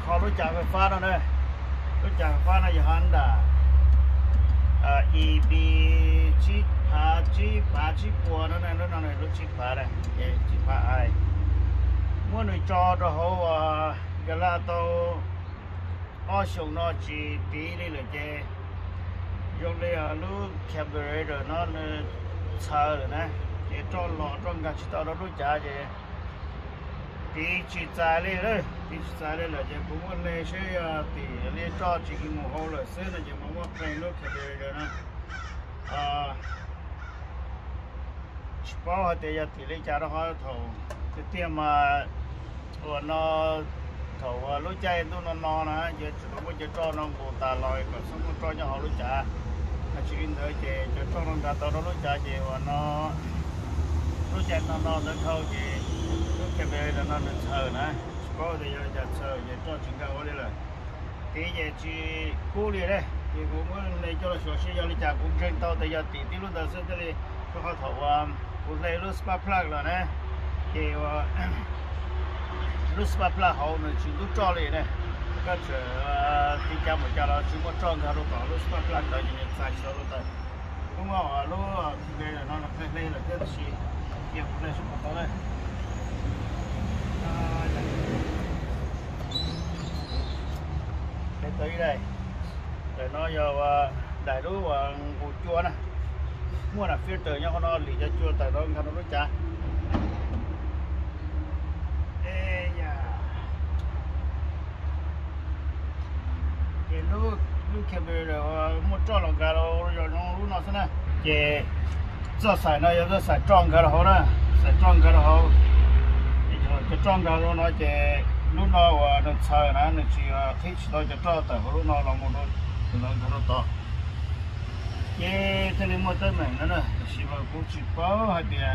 khóรู้จักไฟฟ้าแล้วเนี่ยรู้จักไฟฟ้าในฮันด้าEB 七八那รู้七八เลย七八ไอเมื่อหน่วยจอเราเขาก็ลาตัวอ้อส่งนอจีปีนี่เลยเจยกเลยลูกแคมเบอร์เดอร์นั่นเช่าเลยนะเจจอหล่อจงกันชิตเรารู้จักเจปีจิตใจเลยปีจิตใจเลยเจกูมันเลยเชื่อตีเลยจอจีกินหมูเขาเลยเส้นเจมันว่าเป็นลูกแคมเบอร์เดอร์นะชิปเอาแต่ยาตีเลยจ้าเราเขาถงจะเตรียมมาวันนอถงรู้ใจตัวนอนะเจจะรู้จะจอน้องกูตาลอยก็สมมติจอจะเขารู้จักชีวิตเธอเจจะจอน้องตาตัวรู้จักเจวันนอรู้ใจนอเดินเข้าเจแค่เบลล์นั่นเธอนะชิปเอาแต่ยาจะเธอเจจอจิงก้าวเลยตีเจจีกู้เลยเจกูมันในจอเราช่วยยาลิจากกูเก่งตัวแต่ยาตีที่รู้แต่เส้นทะเลก็เขาถงกูเลยรู้สปาร์พลักแล้วนะเจว่ารู้สปาร์พลักเขาเนี่ยชิดูจอเลยนะก็เจอที่จำเหมือนกันเราชิมว่าจ้องเขารู้ต่อรู้สปาร์พลักตัวนี้ใส่ชอรู้ต่อกูว่ารู้ที่เบลล์นั่นเพลย์เลยก็ชีเกี่ยวกับเรื่องสปาร์ตัวเลยเป็นตัวนี้ได้แต่น้อยว่าได้รู้ว่ากูจัวนะมั่วนะฟิลเตอร์เนี่ยเขานอนหลีจะจัวแต่เราเขารู้จักลูกแคบเบอร์เลยมั่วจ้องลงกันเราอย่างน้องรู้น่าสินะเจจะใส่นะจะใส่จ้องกันเขานะใส่จ้องกันเขาจะจ้องกันเราเนาะเจรู้น่าว่าเราใช้นะนี่จีที่เราจะจ้องแต่รู้น่าเรามั่วเราเราต่อเจทะเลมั่วเต็มเลยนะชิบะกูชิบะฮัดเดีย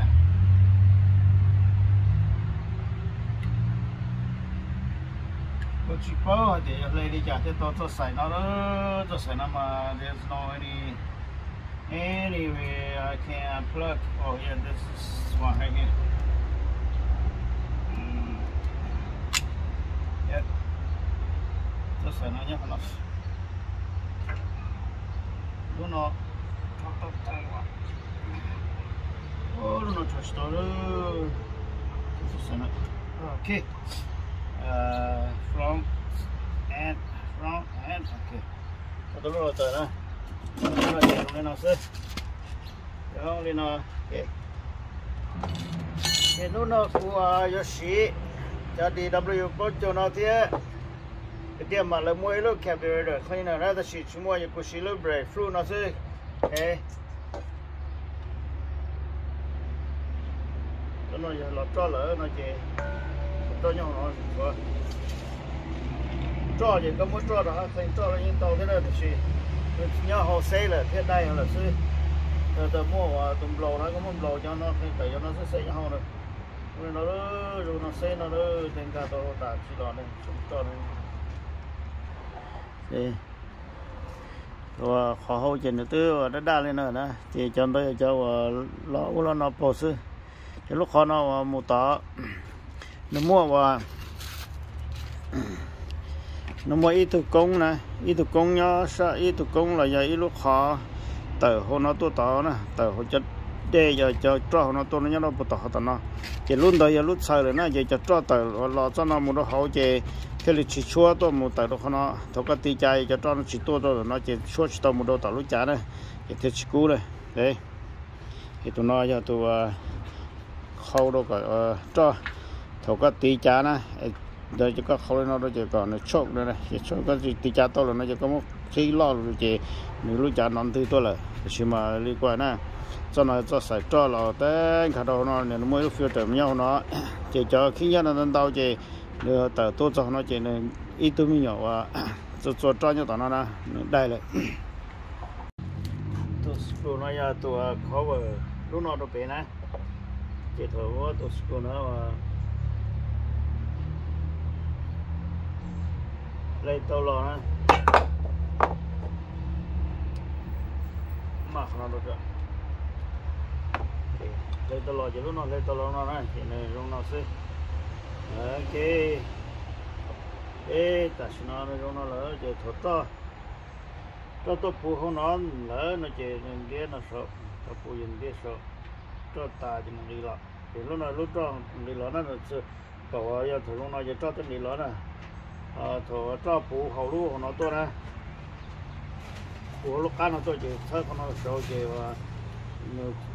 กูชิบะฮัดเดียเลยดีจังที่ตัวจะใส่นะจะใส่นะมา there's no anyway I can plug oh yeah this is one right here yeah จะใส่นะเนี่ยขนาดรู้เนาะโอ้รู้เนาะช่วยตัวเลยจะใส่นะโอเคfront and okay ตัวรู้ตัวนะเราจะลงเลยนะสิเดี๋ยวเลยนะโอเคเห็นรู้เนาะกูยศจะ DW ก็จะน่าที่เดี๋ยวมาเลยมวยลูกแคบเบอร์เลยเขาเนี่ยน่าจะชิชิมวยกูชิลูเบรฟลูนะสิเฮ้ตัวน้อยหลับจ้าเลยนะเจ้ตัวน้อยนอนก็จ้าเจ้ก็ไม่จ้าหรอกใส่จ้าแล้วยังโตได้เลยสิเนี่ยเขาเซ่เลยเทียบได้เลยสิแต่มั่วว่าตุ่มโลนะก็มั่วโลcho nóแต่cho nó sẽ xây nhau rồi nó rồi nó xây nó trên cả tổ đạp chỉ đó này chúng cho này rồi khó hậu trình được tư đã đa lên nữa nè thì cho tôi cho lọ nó bổ sư cái lúc khó nó một tỏ nó mua ít thủ công nè ít thủ công nhá sao ít thủ công là giờ ít lúc khó tờ hồ nó tôi tỏ nè tờ hồ chất để giờ cho nó tôi nó bắt tỏ tao nó chỉ luôn đời giờ lúc sau rồi nè giờ cho tờ lọ cho nó một nó hậu chỉ cái lịch chỉ chua tôi một tờ đó nó thấu cái tì chạy cho nó chỉ tôi rồi nó chỉ chua chỉ tôi một đôi tờ lúc chả này cái thiết chỉ cũ đây đấy thì tôi nói cho tôi khâu đâu cả cho thấu cái tì chả này đây chỉ có khâu nó chỉ còn nó chốt đây này chỉ chốt cái tì chả tôi là nó chỉ có một cái lọ rồi chỉ nếu lúc chả nón thứ tôi là chỉ mà đi qua nè cho nó cho sạch cho là té cả đầu nó nên mới phiêu trầm nhau nó chỉ cho khi nhá nó đau chỉ đưa tờ tôi cho nó chỉ nên ít tôi mới nhỏ và cho nhau tao nó nè đây lại tôi nói ra tôi cover lúc nào tôi bé nè chỉ thở tôi nó mà lấy tao lò nè mặc nó được rồi lấy tao lò chỉ lúc nào lấy tao lò nó này thì này lúc nào xí ok ê ta xin nó trong nó lỡ chỉ thốt cho tôi phụ không nó lỡ nó chỉ nên ghé nó sợ cho phụ yên ghé sợ cho ta chỉ mình đi lọ thì lúc nào lúc đó đi lọ nó là bảo giờ thằng lúc nào giờ cho tôi đi lọ nè thằng cho phụ hậu lúc nó tôi nè phụ lúc cá nó tôi chỉ thấy con nó sợ chỉ và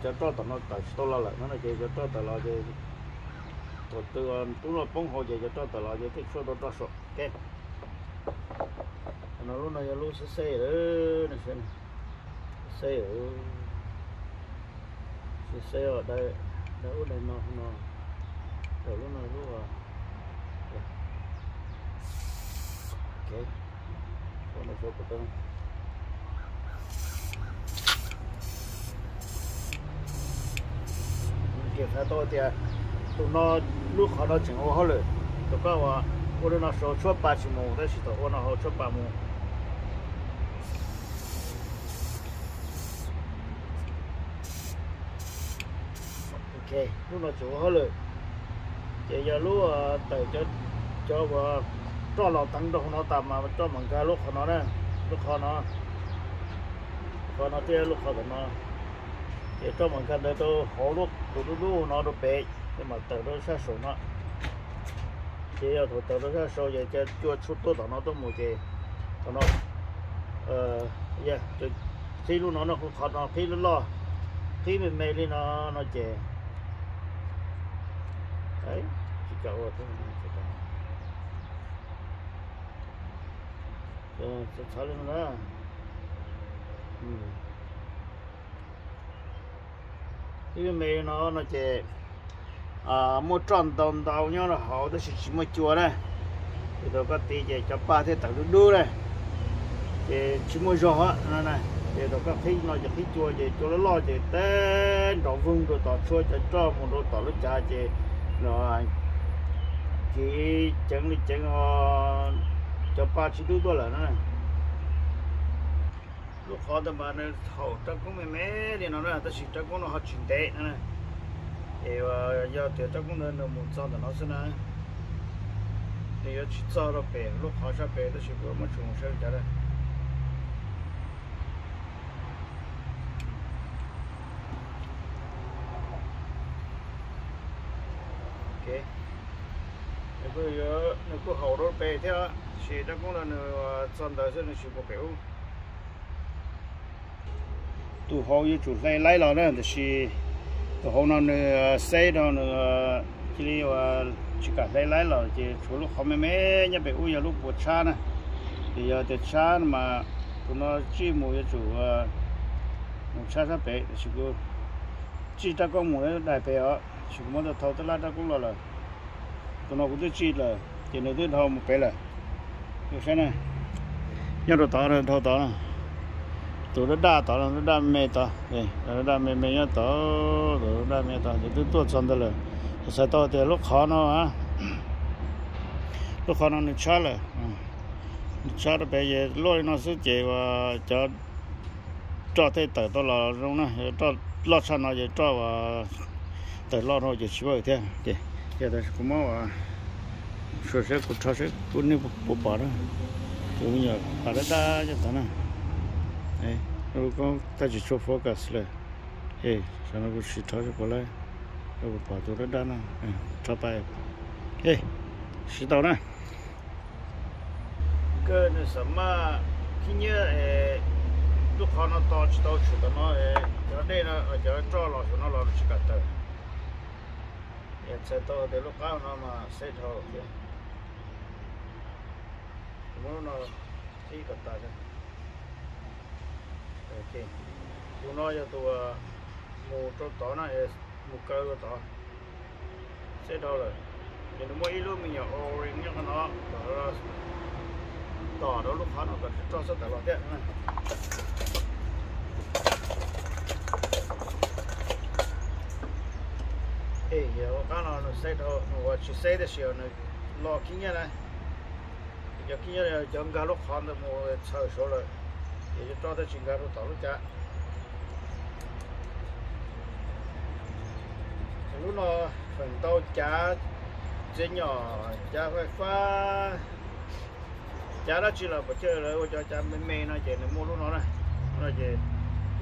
cho tao nó tại tôi lo lại nó là chỉ cho tao lo chỉ tôi tôi nó bông hồ chỉ cho tao lo chỉ thích số đó số ok nó lúc này lúc sẽ xe nữa này xem xe ở đây đâu đây nó rồi lúc này lúc ok còn nó số của tôi kiểm tra tôi thì tụi nó lúc họ nó chỉnh ô rồi tụi cóว่า我那时候出8起毛的是头我那好出8毛ok lúc nó chủ hết rồi giờ giờ lúc tới cho và cho lò tăng đâu nó tạm mà cho bằng cái lúc nó nè lúc nó tiêu lúc nó giờ cho bằng cái đấy tôi hổ lúc nó đồ bể nhưng mà tới đó sẽ số nó chỉ là thủ tướng nó sẽ số giờ cho chút tốt nó tôi mua gì nó yeah khi lúc nó không khó nó khi lúc lo khi mình mê đi nó chè đấy chỉ cậu thôi sẽ tháo lên đó khi mình mê nó chè một tròn đồng đầu nhau là họ đó chỉ một chùa này thì tôi có tí về cho ba thế tặng đu này thì chỉ một giò á này thì tôi có khi nóจะkhi chùa thì chùa nó lo thì tên đổ vùng rồi tỏ chùa cho một đôi tỏ lúc cha thì nó chỉ chẳng họ cho ba chỉ đu là nó này lúc họ tầm mà nó hậu cho cũng mẹ thì nó là ta chỉ cho cũng nó họ chuyển tệ này thì giờ thì cho cũng nên là một sao nó sẽ này thì giờ chỉ sao nó bể lúc họ sẽ bể nó chỉ có một chung sẽ ra đây ok bây giờ nó có hậu nó bể theo chỉ cho cũng là nó sao đó sẽ nó chỉ có biểu tụ hậu như chủ lấy là nó thì tụ hậu nó xây nó chỉ là chỉ cả lấy là chỉ chủ lúc họ mấy nhà bể uống lúc bột cha này thì giờ từ cha mà tụi nó chỉ mua cho chủ một cha sắp bể chỉ có chỉ ta có mua đại bể ở chỉ có mua được thầu tới lá ta cũng là tụi nó cũng chỉ là chỉ nó tới thầu một bể là được thế này nhớ đồ tỏ rồi thầu tỏ này tụi nó đa mê tỏ đây nó đa mê nhớ tỏ rồi đa mê tỏ thì tôi chọn được rồi sẽ tỏ thì lúc khó nó á lúc khó nó chả là chả là bây giờ lôi nó sẽ chạy và cho thấy tới đó là trong này cho lót sang nó vậy cho và tới lót nó chỉ vậy thế kì giờ đây cũng mau sửa sẽ cũng cho sẽ cũng như bộ bỏ đó cũng như ở đây ta cho tao nè ấy rồi có ta chỉ cho focus lại ấy sao nó cũng chỉ cho cái lại rồi bỏ tôi đó nè cho bài ấy chỉ tao nè cái này什么今年lúc họ nó to chỉ tao chụp nó ở đây nó ở chỗ cho lò nó lò chỉ cả tờ sẽ to để lúc cao nó mà sẽ thâu kia nó chỉ cả tờ thôi ok tụi nó cho tụi một chỗ to này một cơ của to sẽ thâu rồi thì nó mỗi lúc mình nhỏ orange nhá nó tỏ đó lúc họ nó cần cho tất cả lò thế này ê giờ cái nó xây thôi nó chỉ xây được xíu nó lò kia này giờ kia là trong cái lúc họ nó mua chờ số rồi thì cho tới chuyện cái lúc tao lúc cha lúc nó phần tao cha trên nhỏ cha phải pha cha đó chỉ là bữa chơi rồi cho cha mê nó chơi nó mua lúc nó chơi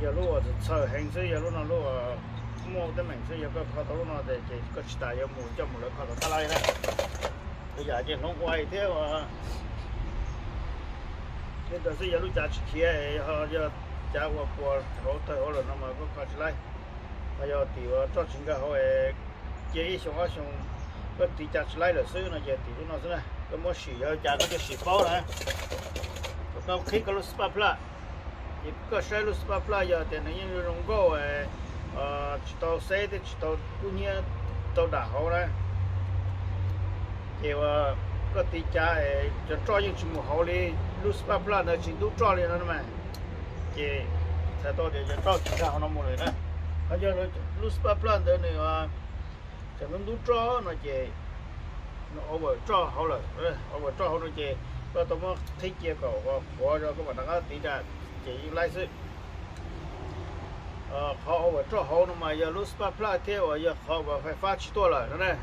giờ lúc ở chờ hành sự giờ lúc nó lúc mua cái mảnh sự giờ có khó đâu nó để chơi có chỉ tại giờ mua cho một lần khó đâu ta lại này bây giờ chơi nó quay thế mà nên là giờ lúc cha chỉ kia họ giờ cha qua hỗ trợ họ rồi nó mà có khó chỉ lại bây giờ thì cho chính cái họ chơi xong có tí cha chỉ lại là sự nó chơi tí lúc nó thế này có mua xì giờ cha có cái xì bao này có khi có lúc spa pla có sai lúc spa pla giờ thì nó như rong go chỉ tao xe thì chỉ tao cũng như tao đã họ đấy thì có tí cha cho những chuyện họ đi lúc spa pla nó chỉ lúc cho lên nó mà thì sẽ tao để cho chỉ ra họ nó mua rồi đấy bây giờ lúc spa pla đó này chỉ nó lúc cho nó chỉ nó over cho họ rồi over cho họ rồi chỉ có tao mới thích chơi cầu có rồi các bạn đã tí ra chỉ lái xe họ over cho họ mà giờ lúc spa pla theo giờ họ phải phát chỉ to rồi này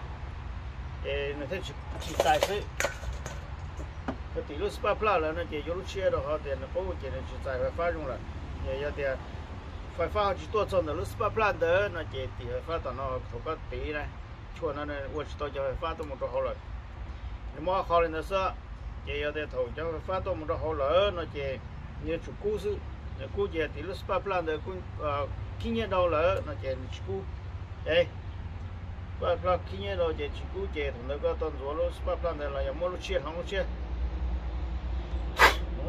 thì nó thấy chỉ tài xe cái tí lúc spa pla là nó chỉ lúc chia rồi họ thì nó có cái nó chỉ tài phải phát dùng rồi giờ thì phải phát chỉ to cho nó lúc spa pla đó nó chỉ thì phải phát tao nó thuộc cái tí này chua nó này tôi chỉ cho phải phát tao một chỗ rồi nhưng mà họ lên đó sao giờ để thầu cho phải phát tao một chỗ rồi nó chỉ như chủ cũ sự cũ giờ thì lúc spa pla đó cũng kinh nghiệm đâu rồi nó chỉ cũ đấy và là kinh nghiệm đâu chỉ cũ giờ thằng nó có tuần rồi lúc spa pla đó là mua lúc chia không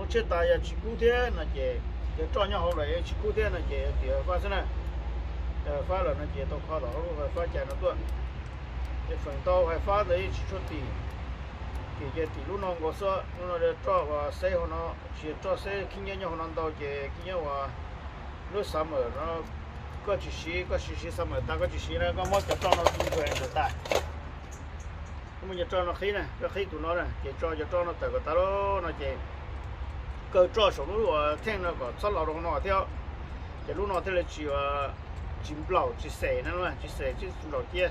chia tại giờ chỉ cũ thế nó chỉ để cho nhau họ lại chỉ cũ thế nó chỉ thì phát sinh này phát là nó chỉ tao khó đó phải phát chạy nó tuần cái phần tàu phải phát đấy chỉ cho tỷ thì cái tỷ lúc nó có số lúc nó để cho và xe họ nó chỉ cho xe kinh nghiệm nhau họ tàu chỉ kinh nghiệm và lúc sắm ở nó có chỉ xí sắm ở ta có chỉ xí này có mỗi cái cho nó kinh doanh được tại không bao giờ cho nó khí này cái khí tụi nó này chỉ cho nó từ cái ta đó nó chỉ cơ cho số lúc thêm nó có sáu lầu nó theo cái lúc nó theo là chỉ bảo chỉ xẻ nữa mà chỉ xẻ chỉ đầu kia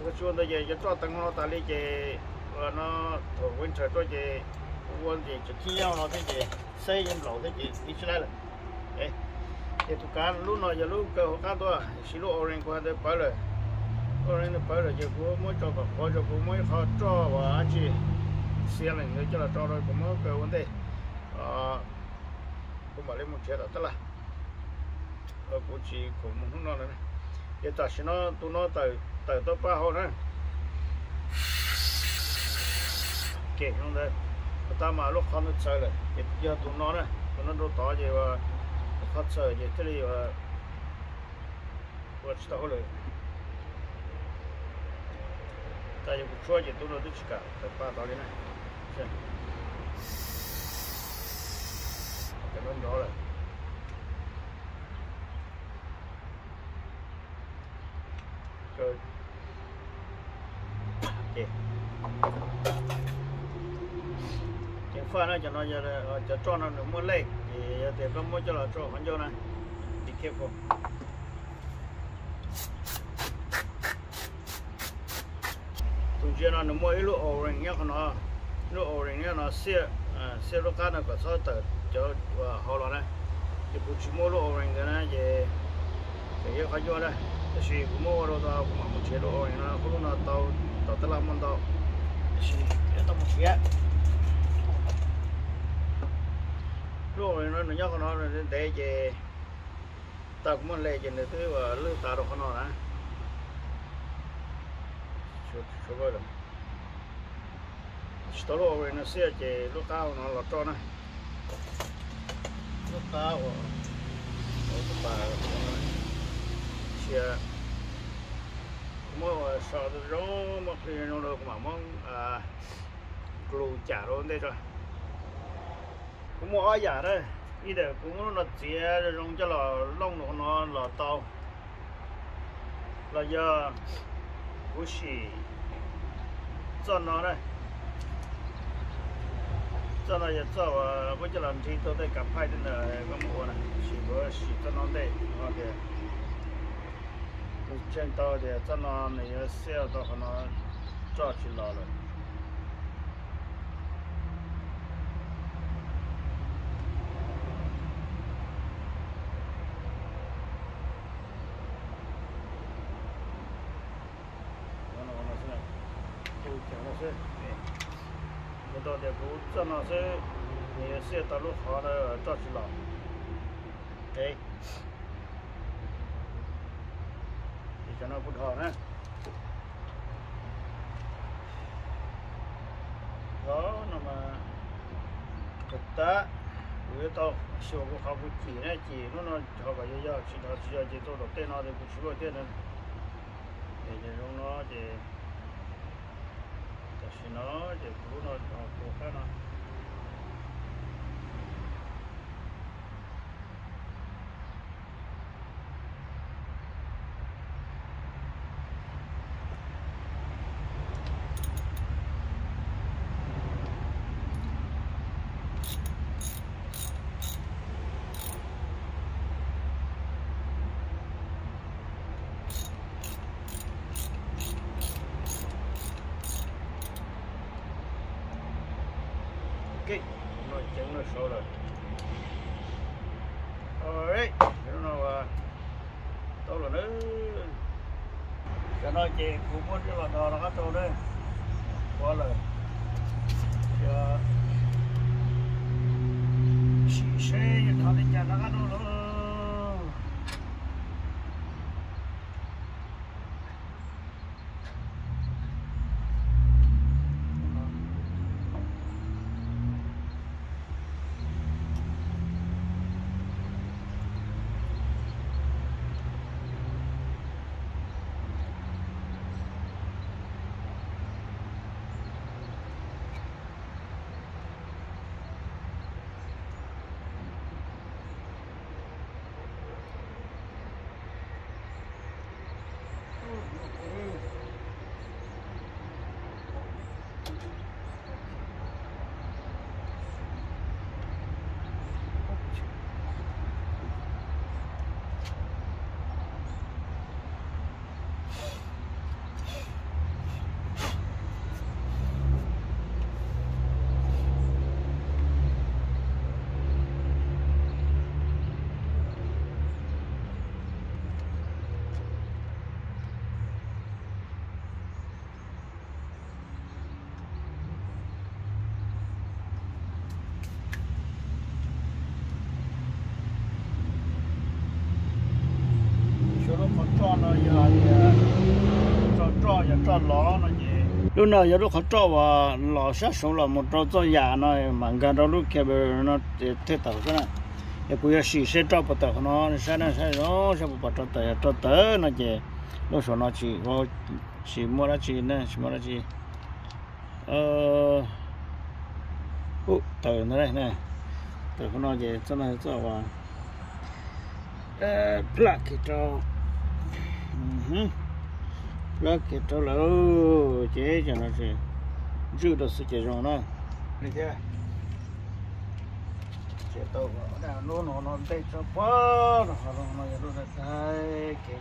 cái chuyện đó giờ cho tăng nó ta lấy cái nó ở winter cho cái quân gì chỉ khi nhau nó thế gì xây những lầu thế gì đi chơi là đấy thì tụi can lúc nào giờ lúc cơ họ can tôi xí lúc orange qua đây phải rồi orange phải rồi giờ cũng mới cho vào coi cho cũng mới họ cho và anh chị xe này người cho là cho rồi cũng mới cơ vấn đề cũng bảo lên một chuyện đó tức là cũng chỉ cũng không nói nữa giờ ta xin nó tụi nó từ tới ba hôm nữa kể không đây ta mà lúc không được chơi rồi giờ tụi nó đâu tỏ gì và không chơi gì thế này và chỉ tao rồi tại vì cuộc chơi gì tụi nó được chỉ cả tới ba tao đi này cái nó đó rồi rồi cái pha nó cho nó giờ cho nó được mua lấy thì có mua cho là cho hắn cho này be careful tụi chị nó mua ít lúa orange nhá nó lúa orange nó xe lúa cá nó có số tờ cho họ lo này thì tụi chị mua lúa orange này thì khó cho đây thì cũng mua rồi tao cũng một chế độ nó cũng nó tao tới làm món tao thì tao một chế rồi nó nhóc nó để về tao cũng muốn lấy về để thứ và lưỡi tao đâu có nó nè số rồi tao rồi nó sẽ về lúc cao nó lọt cho này lúc cao ở bà chia mua sợ rồi mà khi nó được mà mong lù chả rồi đây rồi cũng mua ở nhà đây đi để cũng nó chia rồi cho là lông nó là to là giờ cũng chỉ cho nó đây cho nó giờ cho với cho làm thì tôi đây cảm thấy là cái mua này chỉ cho nó đây ok trên tàu thì cho nó này xe tàu nó cho chỉ lo rồi nó sẽ một đó để bố cho nó sẽ nhiều sẽ tao lúc họ là cho chỉ làm đấy thì cho nó bút họ nè đó nó mà thực tế với tao siêu có học chỉ này chỉ nó học cái gì chỉ nó chỉ做到电脑的不需要电呢，这种nó thì是nó thì bố nó học cái nó ok nó chứng nó sâu rồi alright nó tôi là nó cho nó chỉ cũng muốn cho nó đo nó hết rồi đấy quá là cho xì xe cho nó đi chả nó hết rồi lúc nào giờ lúc họ cho vào lò sát sống là một trâu cho già nó mà cái đó lúc kia nó thế tàu cái này bây giờ xì xe cho bắt tàu nó sẽ nó sẽ bắt cho tàu nó chỉ lúc sau nó chỉ có chỉ mua ra chỉ nè chỉ mua ra chỉ tàu nó đây nè tàu nó chỉ cho nó cho vào plug cái cho plug cái cho là chế cho nó sẽ giữ được sự chế rồi nó được chưa chế tàu nó đây cho quá nó giờ nó đây cái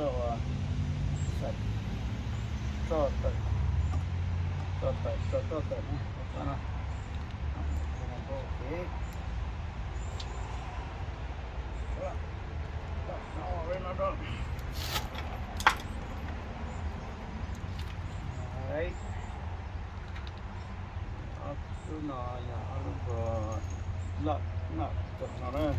cho sạch cho tận cho tận cho nó ok nó đó đấy cứ nó nhỏ rồi nó chụp nó đây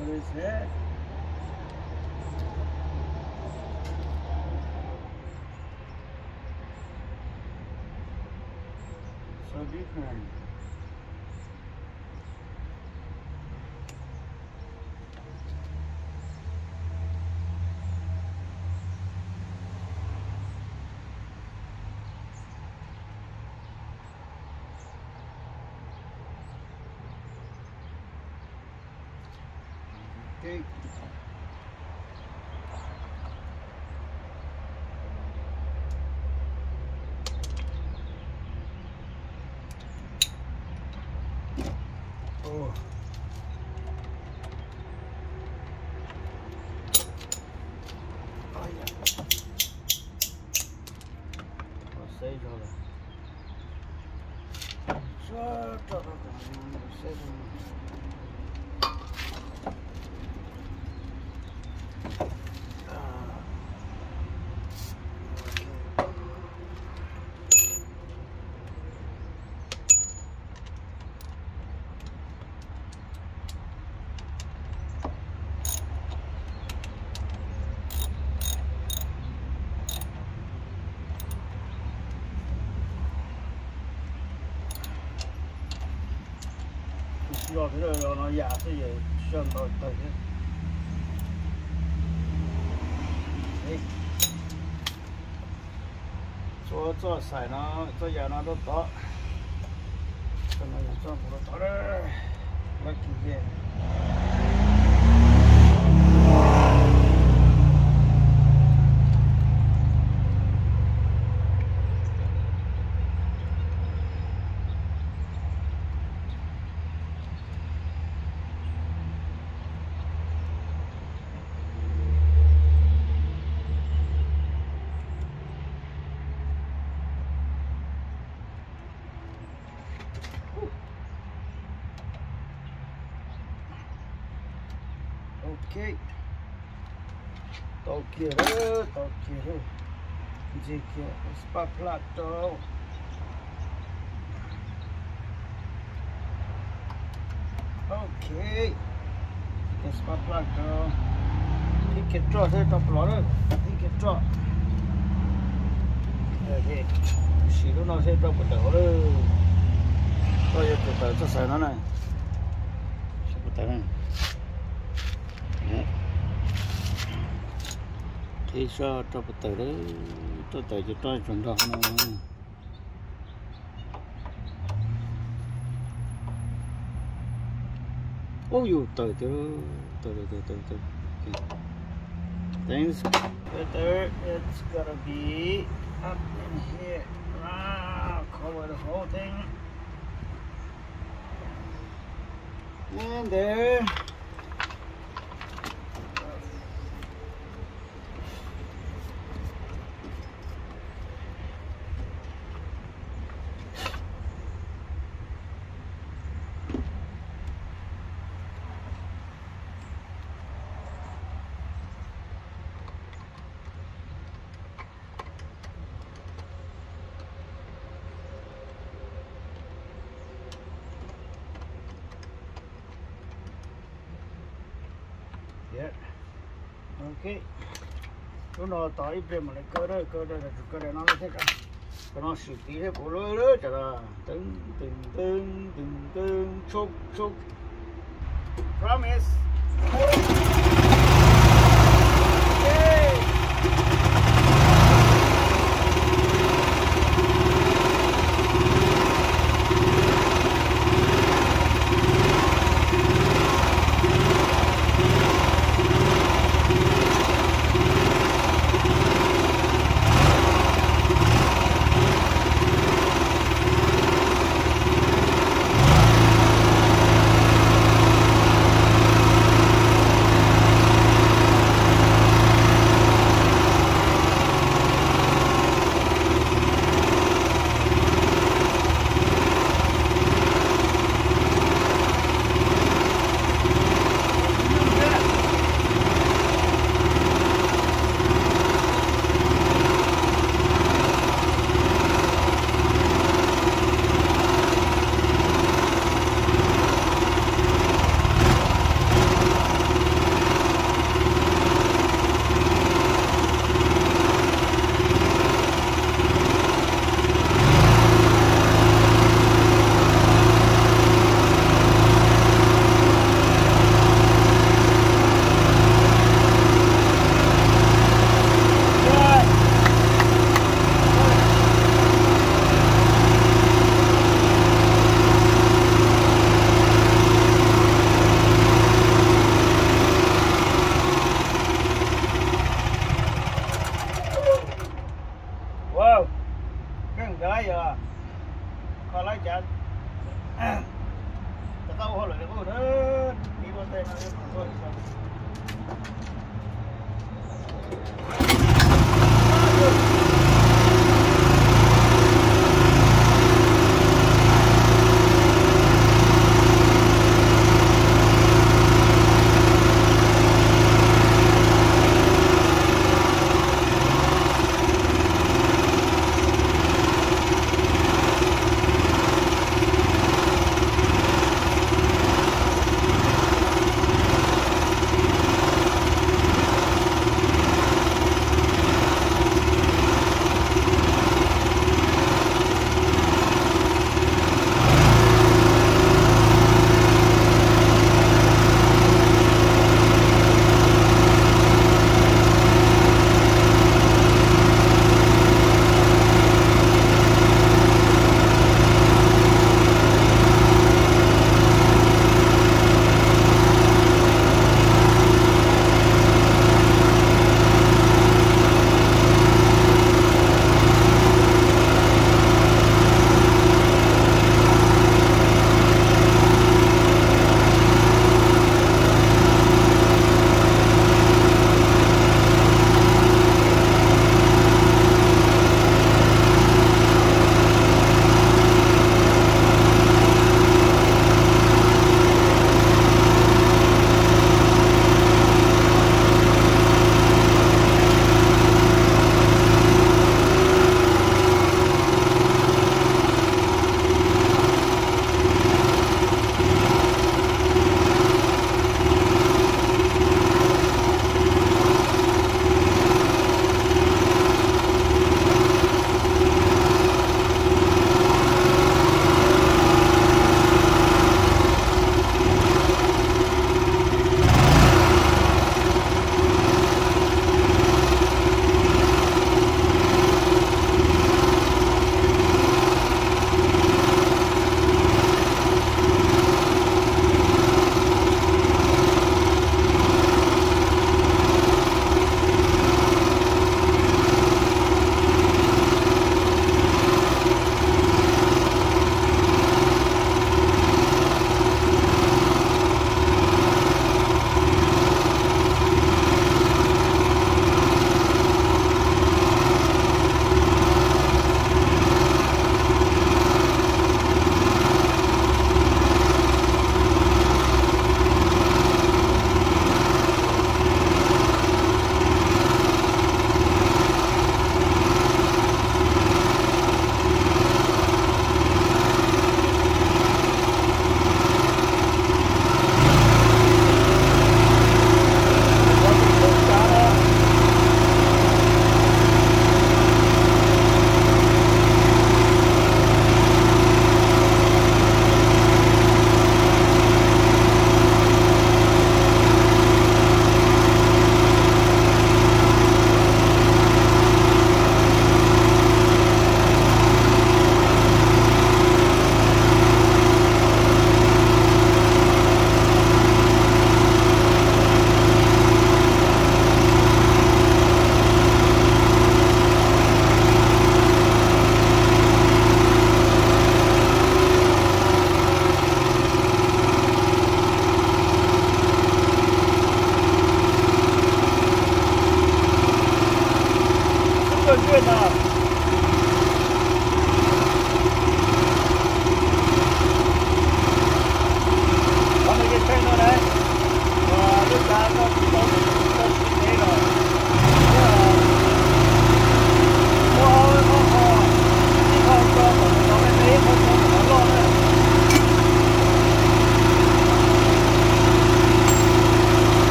What is that? So different. Okay. Oh. Oh yeah. Xây rồi. Cho xây rồi. Rồi thế rồi nó giả thế gì xem rồi tới thế cho xài nó cho giờ nó tốt to cho nó cho một to đấy nó kì ghê ok tàu kia đó gì kia spa plato ok cái spa plato thì cái trò thế tập lót rồi thì cái trò thế xí nó sẽ tập một đầu rồi tôi giờ từ từ cho xài nó này một tay này thì sao cho một từ đó tôi từ cho tôi chuẩn đó nó oh you từ things better it's gotta be up in here cover the whole thing and there yeah okay nó tới bên mà cơ đó nó thế cả nó xử lý thế của lỡ chả là từng chúc promise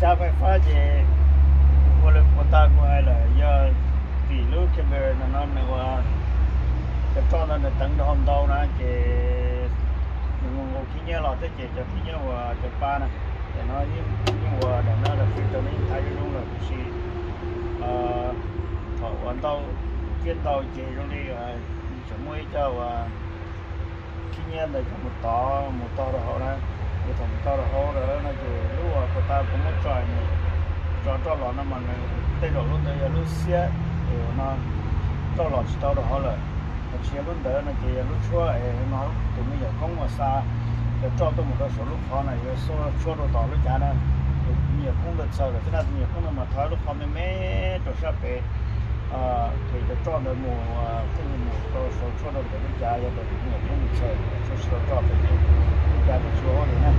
cha phải phá gì vô lực của ta của ai là do tỷ lệ cái bề nó là cái cho nó tăng độ hôm đâu nè chị mình ngồi khi nhớ lọt tới chị cho khi nhớ và cho ba nè để nó nhưng mà để nó là khi cho nên thay luôn là chỉ thọ hoàn đâu kiến đâu chị trong đi chỉ mới cho và khi nhớ là cho một to rồi họ nè một thằng to rồi họ rồi nó chỉ lúc mà cô ta cũng mất trời này cho lọ nó mà đây rồi luôn đây lúc xe rồi nó cho lọ chỉ to rồi họ rồi chỉ luôn đấy nó chỉ lúc chua nó tụi mình giờ không mà xa để cho tôi một cái số lúc khó này rồi số chua đồ tỏ lúc chả này nhiều không được sợ rồi thế nào nhiều không mà thấy lúc khó mới mé cho sắp về thì để cho được mùa cái mùa tôi số chua đồ lúc chả giờ được nhiều không được sợ số cho về chả được chua rồi nè